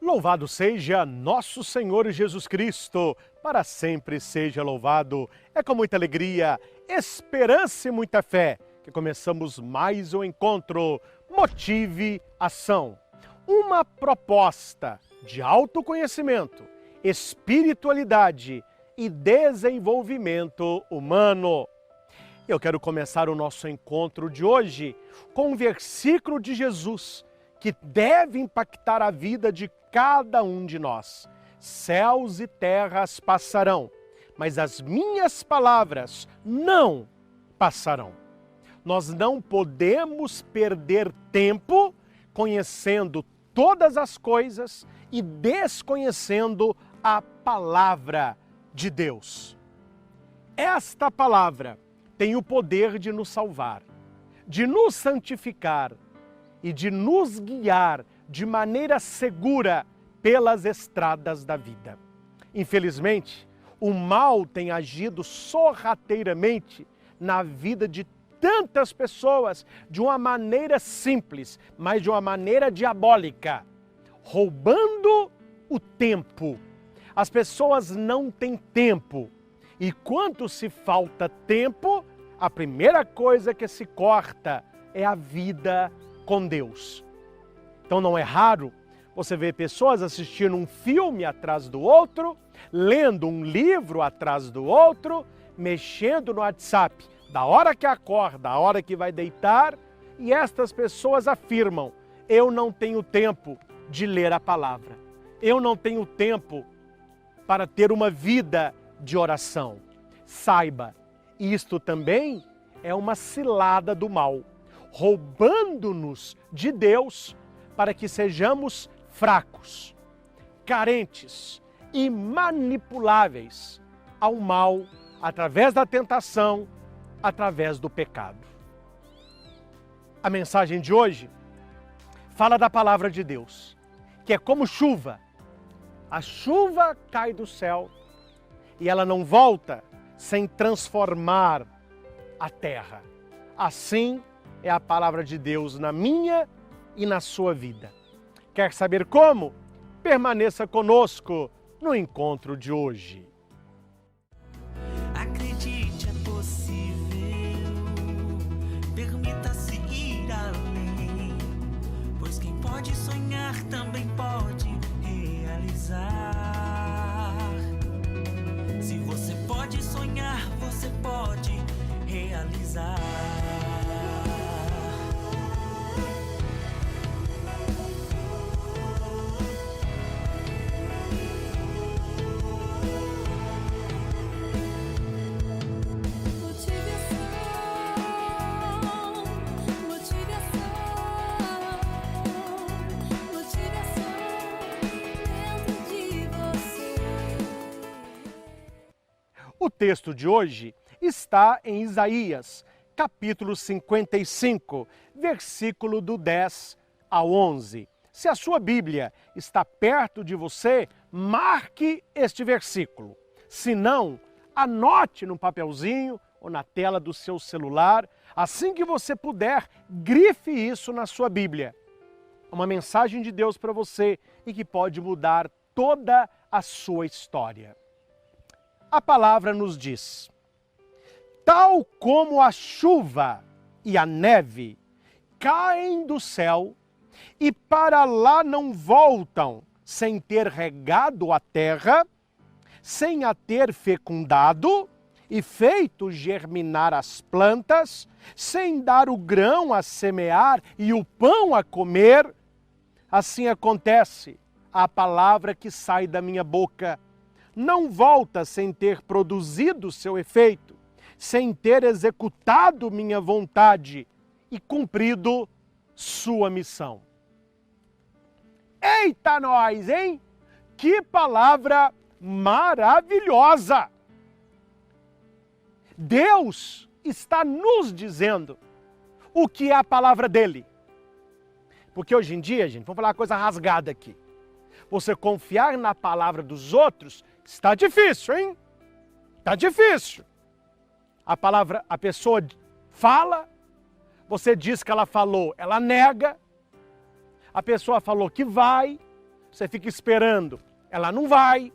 Louvado seja nosso Senhor Jesus Cristo, para sempre seja louvado. É com muita alegria, esperança e muita fé que começamos mais um encontro Motive Ação. Uma proposta de autoconhecimento, espiritualidade e desenvolvimento humano. Eu quero começar o nosso encontro de hoje com um versículo de Jesus que deve impactar a vida de cada um de nós. Céus e terras passarão, mas as minhas palavras não passarão. Nós não podemos perder tempo conhecendo todas as coisas e desconhecendo a palavra de Deus. Esta palavra tem o poder de nos salvar, de nos santificar e de nos guiar de maneira segura pelas estradas da vida. Infelizmente, o mal tem agido sorrateiramente na vida de tantas pessoas de uma maneira simples, mas de uma maneira diabólica, roubando o tempo. As pessoas não têm tempo e quando se falta tempo, a primeira coisa que se corta é a vida com Deus. Então não é raro você ver pessoas assistindo um filme atrás do outro, lendo um livro atrás do outro, mexendo no WhatsApp, da hora que acorda, da hora que vai deitar, e estas pessoas afirmam: eu não tenho tempo de ler a palavra, eu não tenho tempo para ter uma vida de oração. Saiba, isto também é uma cilada do mal, roubando-nos de Deus para que sejamos fracos, carentes e manipuláveis ao mal através da tentação, através do pecado. A mensagem de hoje fala da palavra de Deus, que é como chuva. A chuva cai do céu e ela não volta sem transformar a terra. Assim é a palavra de Deus na minha e na sua vida. Quer saber como? Permaneça conosco no encontro de hoje. Acredite, é possível. Permita-se ir além, pois quem pode sonhar também pode realizar. Se você pode sonhar, você pode realizar. O texto de hoje está em Isaías, capítulo 55, versículo do 10 ao 11. Se a sua Bíblia está perto de você, marque este versículo. Se não, anote num papelzinho ou na tela do seu celular. Assim que você puder, grife isso na sua Bíblia. É uma mensagem de Deus para você e que pode mudar toda a sua história. A palavra nos diz: tal como a chuva e a neve caem do céu e para lá não voltam sem ter regado a terra, sem a ter fecundado e feito germinar as plantas, sem dar o grão a semear e o pão a comer, assim acontece a palavra que sai da minha boca. Não volta sem ter produzido seu efeito, sem ter executado minha vontade e cumprido sua missão. Eita nós, hein? Que palavra maravilhosa! Deus está nos dizendo o que é a palavra dele. Porque hoje em dia, gente, vamos falar uma coisa rasgada aqui. Você confiar na palavra dos outros está difícil, hein? Está difícil. A pessoa fala, você diz que ela falou, ela nega. A pessoa falou que vai, você fica esperando, ela não vai.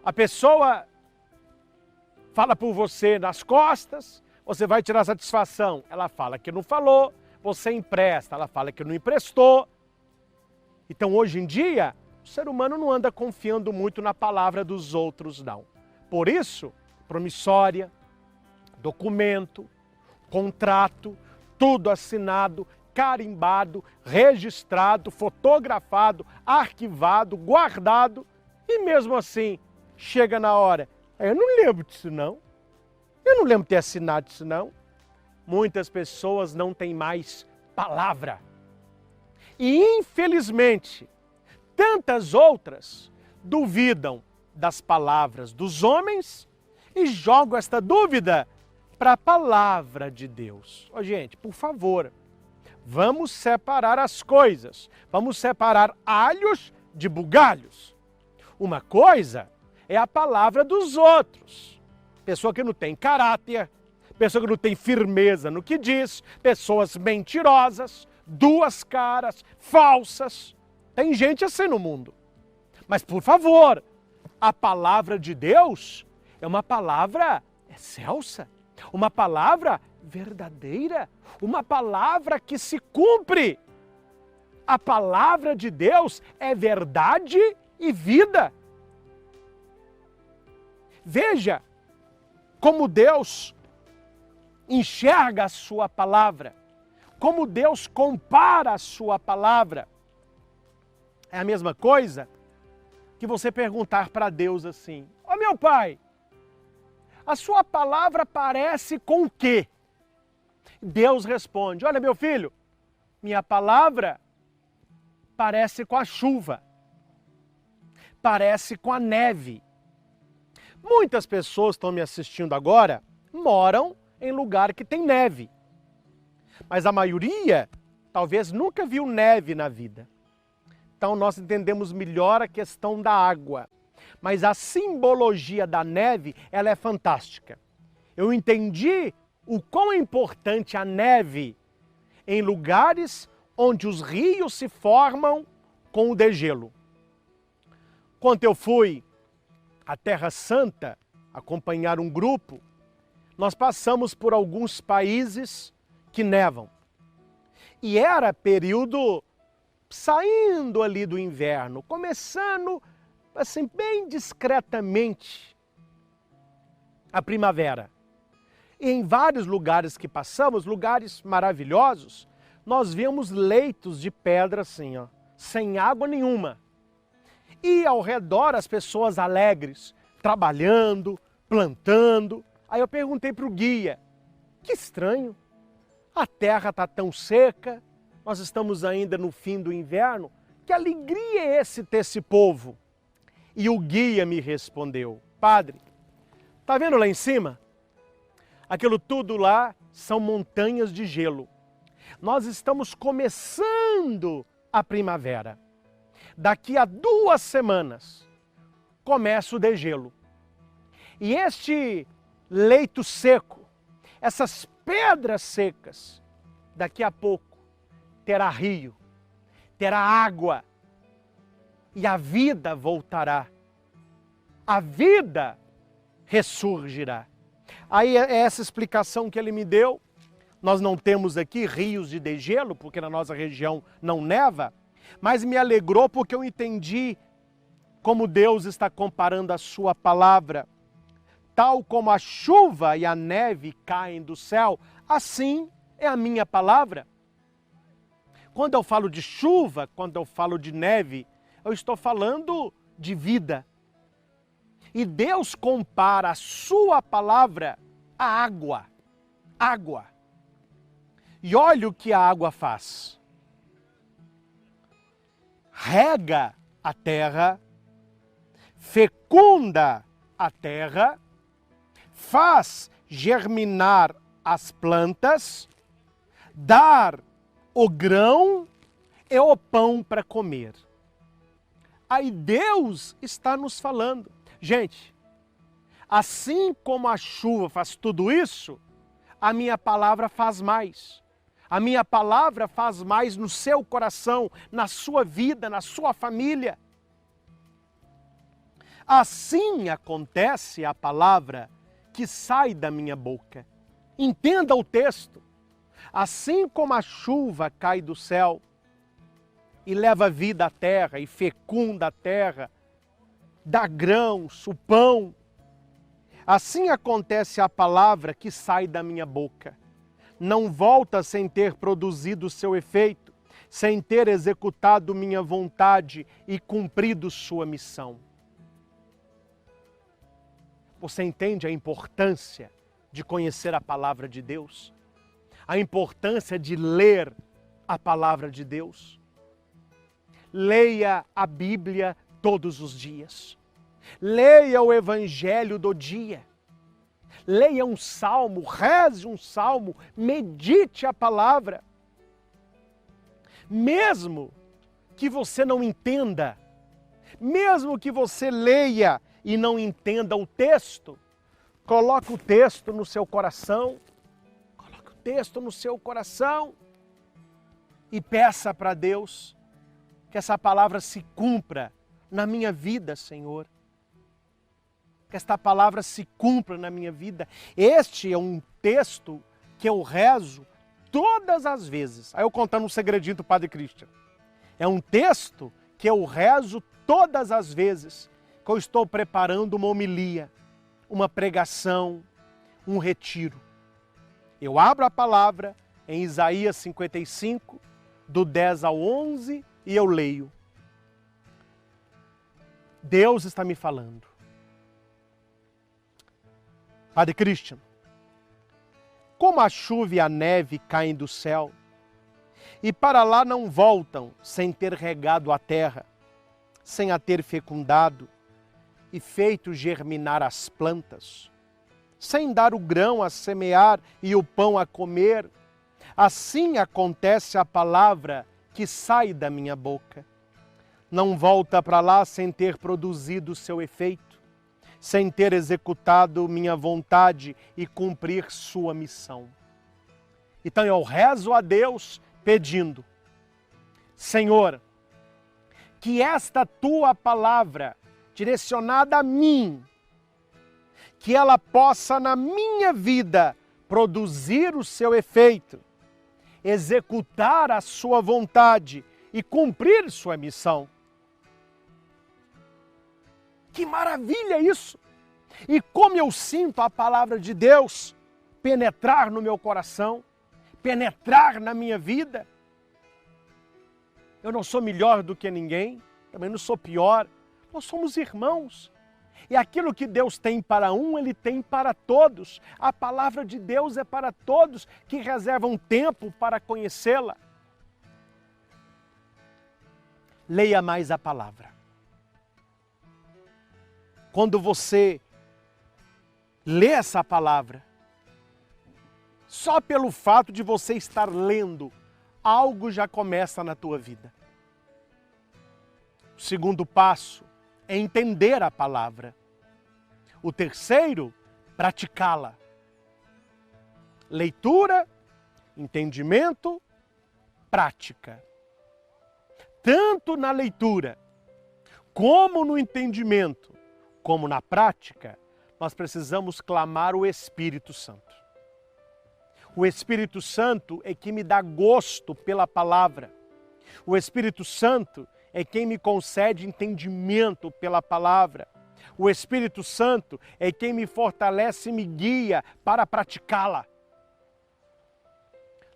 A pessoa fala por você nas costas, você vai tirar satisfação, ela fala que não falou, você empresta, ela fala que não emprestou. Então hoje em dia, o ser humano não anda confiando muito na palavra dos outros, não. Por isso, promissória, documento, contrato, tudo assinado, carimbado, registrado, fotografado, arquivado, guardado, e mesmo assim, chega na hora, eu não lembro disso não, eu não lembro de ter assinado isso não. Muitas pessoas não têm mais palavra. E infelizmente, tantas outras duvidam das palavras dos homens e jogam esta dúvida para a palavra de Deus. Ô, gente, por favor, vamos separar as coisas. Vamos separar alhos de bugalhos. Uma coisa é a palavra dos outros. Pessoa que não tem caráter, pessoa que não tem firmeza no que diz, pessoas mentirosas, duas caras, falsas. Tem gente assim no mundo. Mas, por favor, a palavra de Deus é uma palavra excelsa, uma palavra verdadeira, uma palavra que se cumpre. A palavra de Deus é verdade e vida. Veja como Deus enxerga a sua palavra, como Deus compara a sua palavra. É a mesma coisa que você perguntar para Deus assim: ó meu Pai, a sua palavra parece com o quê? Deus responde: olha meu filho, minha palavra parece com a chuva, parece com a neve. Muitas pessoas estão me assistindo agora, moram em lugar que tem neve. Mas a maioria talvez nunca viu neve na vida. Então nós entendemos melhor a questão da água. Mas a simbologia da neve, ela é fantástica. Eu entendi o quão é importante a neve em lugares onde os rios se formam com o degelo. Quando eu fui à Terra Santa acompanhar um grupo, nós passamos por alguns países que nevam. E era período saindo ali do inverno, começando assim bem discretamente a primavera. E em vários lugares que passamos, lugares maravilhosos, nós vimos leitos de pedra assim, ó, sem água nenhuma. E ao redor as pessoas alegres, trabalhando, plantando. Aí eu perguntei para o guia: que estranho, a terra está tão seca, nós estamos ainda no fim do inverno, que alegria é esse povo? E o guia me respondeu: padre, está vendo lá em cima? Aquilo tudo lá são montanhas de gelo. Nós estamos começando a primavera. Daqui a 2 semanas começa o degelo. E este leito seco, essas pedras secas, daqui a pouco terá rio, terá água e a vida voltará. A vida ressurgirá. Aí é essa explicação que ele me deu. Nós não temos aqui rios de degelo, porque na nossa região não neva, mas me alegrou porque eu entendi como Deus está comparando a sua palavra. Tal como a chuva e a neve caem do céu, assim é a minha palavra. Quando eu falo de chuva, quando eu falo de neve, eu estou falando de vida. E Deus compara a sua palavra à água. Água. E olha o que a água faz. Rega a terra, fecunda a terra, faz germinar as plantas, dar o grão e o pão para comer. Aí Deus está nos falando: gente, assim como a chuva faz tudo isso, a minha palavra faz mais. A minha palavra faz mais no seu coração, na sua vida, na sua família. Assim acontece a palavra que sai da minha boca. Entenda o texto. Assim como a chuva cai do céu e leva vida à terra e fecunda a terra, dá grãos, o pão, assim acontece a palavra que sai da minha boca. Não volta sem ter produzido seu efeito, sem ter executado minha vontade e cumprido sua missão. Você entende a importância de conhecer a palavra de Deus? A importância de ler a palavra de Deus? Leia a Bíblia todos os dias. Leia o Evangelho do dia. Leia um salmo, reze um salmo, medite a palavra. Mesmo que você não entenda, mesmo que você leia e não entenda o texto, coloque o texto no seu coração, coloque o texto no seu coração e peça para Deus que essa palavra se cumpra na minha vida, Senhor. Que esta palavra se cumpra na minha vida. Este é um texto que eu rezo todas as vezes. Aí eu contando um segredinho do Padre Christian. É um texto que eu rezo todas as vezes que eu estou preparando uma homilia, uma pregação, um retiro. Eu abro a palavra em Isaías 55, do 10 ao 11, e eu leio. Deus está me falando. Padre Christian, como a chuva e a neve caem do céu, e para lá não voltam sem ter regado a terra, sem a ter fecundado e feito germinar as plantas, sem dar o grão a semear e o pão a comer, assim acontece a palavra que sai da minha boca. Não volta para lá sem ter produzido seu efeito, sem ter executado minha vontade e cumprir sua missão. Então eu rezo a Deus pedindo, Senhor, que esta tua palavra direcionada a mim, que ela possa na minha vida produzir o seu efeito, executar a sua vontade e cumprir sua missão. Que maravilha isso! E como eu sinto a palavra de Deus penetrar no meu coração, penetrar na minha vida. Eu não sou melhor do que ninguém, também não sou pior. Nós somos irmãos. E aquilo que Deus tem para um, Ele tem para todos. A palavra de Deus é para todos que reservam tempo para conhecê-la. Leia mais a palavra. Quando você lê essa palavra, só pelo fato de você estar lendo, algo já começa na tua vida. O segundo passo é entender a palavra. O terceiro, praticá-la. Leitura, entendimento, prática. Tanto na leitura, como no entendimento, como na prática, nós precisamos clamar o Espírito Santo. O Espírito Santo é quem me dá gosto pela palavra. O Espírito Santo é quem me concede entendimento pela palavra. O Espírito Santo é quem me fortalece e me guia para praticá-la.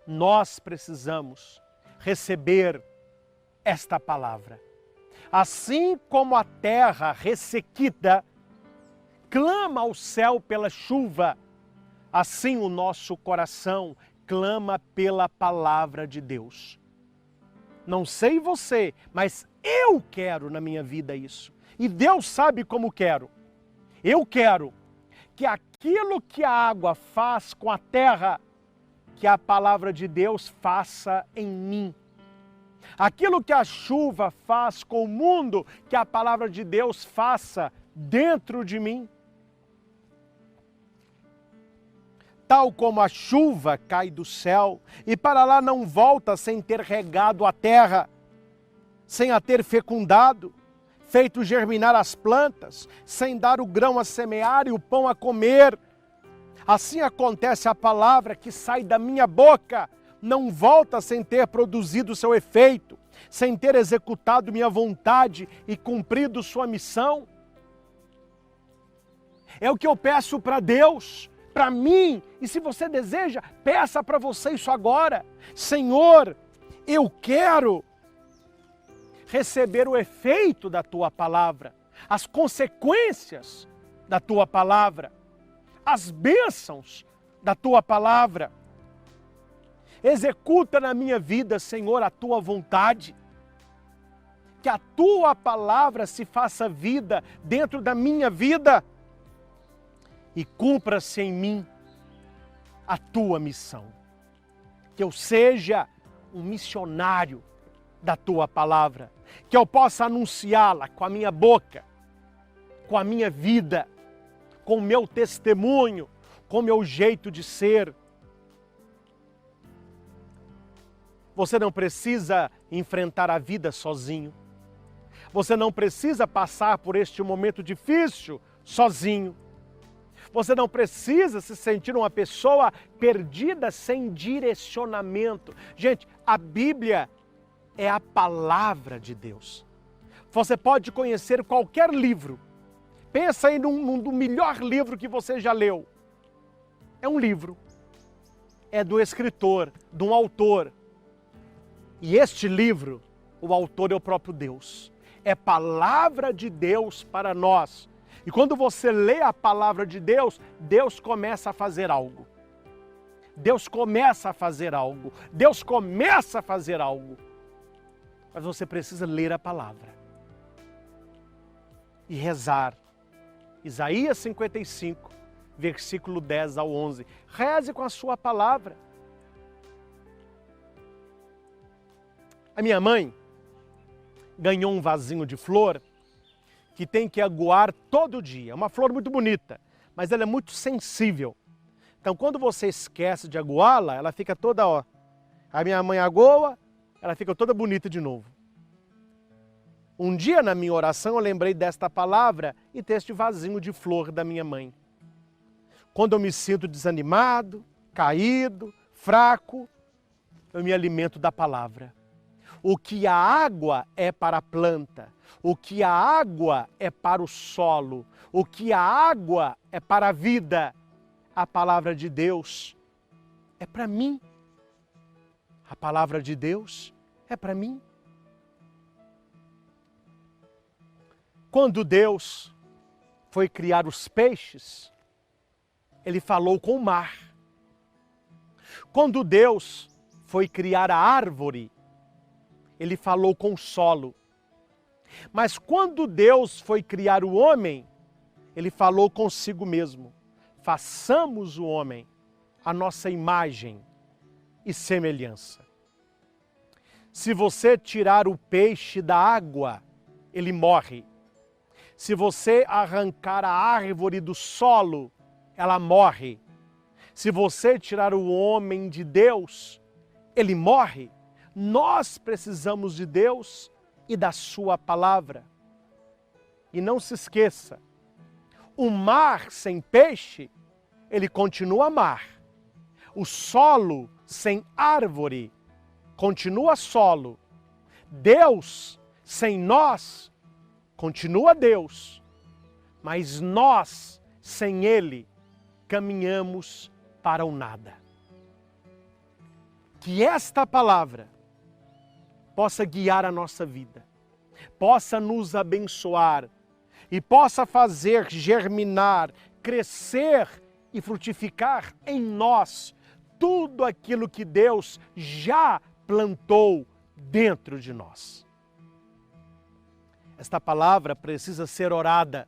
Nós precisamos receber esta palavra. Assim como a terra ressequida clama ao céu pela chuva, assim o nosso coração clama pela palavra de Deus. Não sei você, mas eu quero na minha vida isso. E Deus sabe como quero. Eu quero que aquilo que a água faz com a terra, que a palavra de Deus faça em mim. Aquilo que a chuva faz com o mundo, que a palavra de Deus faça dentro de mim. tal como a chuva cai do céu e para lá não volta sem ter regado a terra, sem a ter fecundado, feito germinar as plantas, sem dar o grão a semear e o pão a comer. Assim acontece a palavra que sai da minha boca, não volta sem ter produzido seu efeito, sem ter executado minha vontade e cumprido sua missão. É o que eu peço para Deus, para mim, e se você deseja, peça para você isso agora. Senhor, eu quero receber o efeito da Tua palavra, as consequências da Tua palavra, as bênçãos da Tua palavra. Executa na minha vida, Senhor, a Tua vontade. Que a Tua palavra se faça vida dentro da minha vida e cumpra-se em mim a Tua missão. Que eu seja um missionário da Tua palavra, que eu possa anunciá-la com a minha boca, com a minha vida, com o meu testemunho, com o meu jeito de ser. Você não precisa enfrentar a vida sozinho. Você não precisa passar por este momento difícil sozinho. Você não precisa se sentir uma pessoa perdida sem direcionamento. Gente, a Bíblia é a palavra de Deus. Você pode conhecer qualquer livro. Pensa aí no melhor livro que você já leu. É um livro. É do escritor, de um autor. E este livro, o autor é o próprio Deus. É palavra de Deus para nós. E quando você lê a palavra de Deus, Deus começa a fazer algo. Deus começa a fazer algo. Deus começa a fazer algo. Mas você precisa ler a palavra. E rezar. Isaías 55, versículo 10 ao 11. Reze com a sua palavra. A minha mãe ganhou um vasinho de flor que tem que aguar todo dia. É uma flor muito bonita, mas ela é muito sensível. Então, quando você esquece de aguá-la, ela fica toda, ó. A minha mãe agoa, ela fica toda bonita de novo. Um dia, na minha oração, eu lembrei desta palavra e deste vasinho de flor da minha mãe. Quando eu me sinto desanimado, caído, fraco, eu me alimento da palavra. O que a água é para a planta, o que a água é para o solo, o que a água é para a vida, a palavra de Deus é para mim. A palavra de Deus é para mim. Quando Deus foi criar os peixes, Ele falou com o mar. Quando Deus foi criar a árvore, Ele falou com o solo. Mas quando Deus foi criar o homem, Ele falou consigo mesmo. Façamos o homem a nossa imagem e semelhança. Se você tirar o peixe da água, ele morre. Se você arrancar a árvore do solo, ela morre. Se você tirar o homem de Deus, ele morre. Nós precisamos de Deus e da sua palavra. E não se esqueça, o mar sem peixe, ele continua mar. O solo sem árvore, continua solo. Deus sem nós, continua Deus. Mas nós, sem Ele, caminhamos para o nada. Que esta palavra possa guiar a nossa vida, possa nos abençoar e possa fazer germinar, crescer e frutificar em nós tudo aquilo que Deus já plantou dentro de nós. Esta palavra precisa ser orada,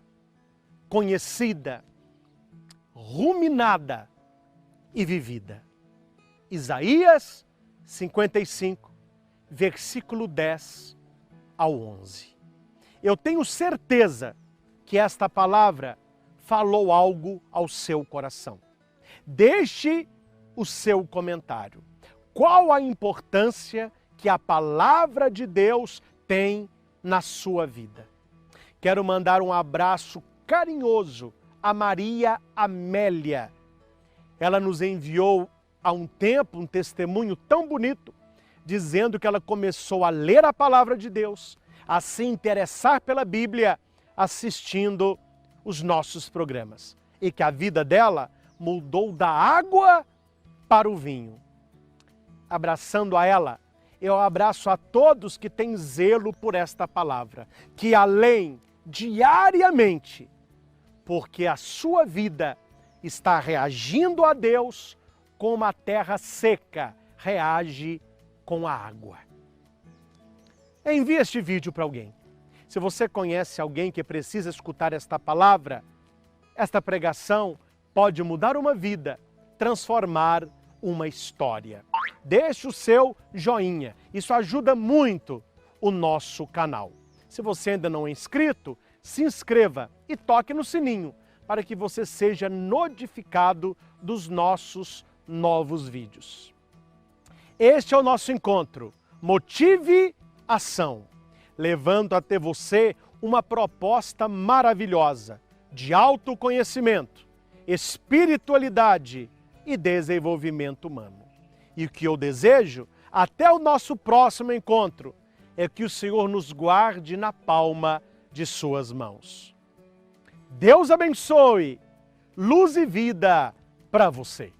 conhecida, ruminada e vivida. Isaías 55, versículo 10 ao 11. Eu tenho certeza que esta palavra falou algo ao seu coração. Deixe o seu comentário. Qual a importância que a palavra de Deus tem na sua vida? Quero mandar um abraço carinhoso a Maria Amélia. Ela nos enviou há um tempo um testemunho tão bonito, dizendo que ela começou a ler a palavra de Deus, a se interessar pela Bíblia, assistindo os nossos programas. E que a vida dela mudou da água para o vinho. Abraçando a ela, eu abraço a todos que têm zelo por esta palavra, que além diariamente, porque a sua vida está reagindo a Deus como a terra seca reage com a água. Envie este vídeo para alguém. Se você conhece alguém que precisa escutar esta palavra, esta pregação pode mudar uma vida, transformar uma história. Deixe o seu joinha, isso ajuda muito o nosso canal. Se você ainda não é inscrito, se inscreva e toque no sininho para que você seja notificado dos nossos novos vídeos. Este é o nosso encontro. Motive Ação, levando até você uma proposta maravilhosa de autoconhecimento, espiritualidade e desenvolvimento humano. E o que eu desejo, até o nosso próximo encontro, é que o Senhor nos guarde na palma de suas mãos. Deus abençoe, luz e vida para você.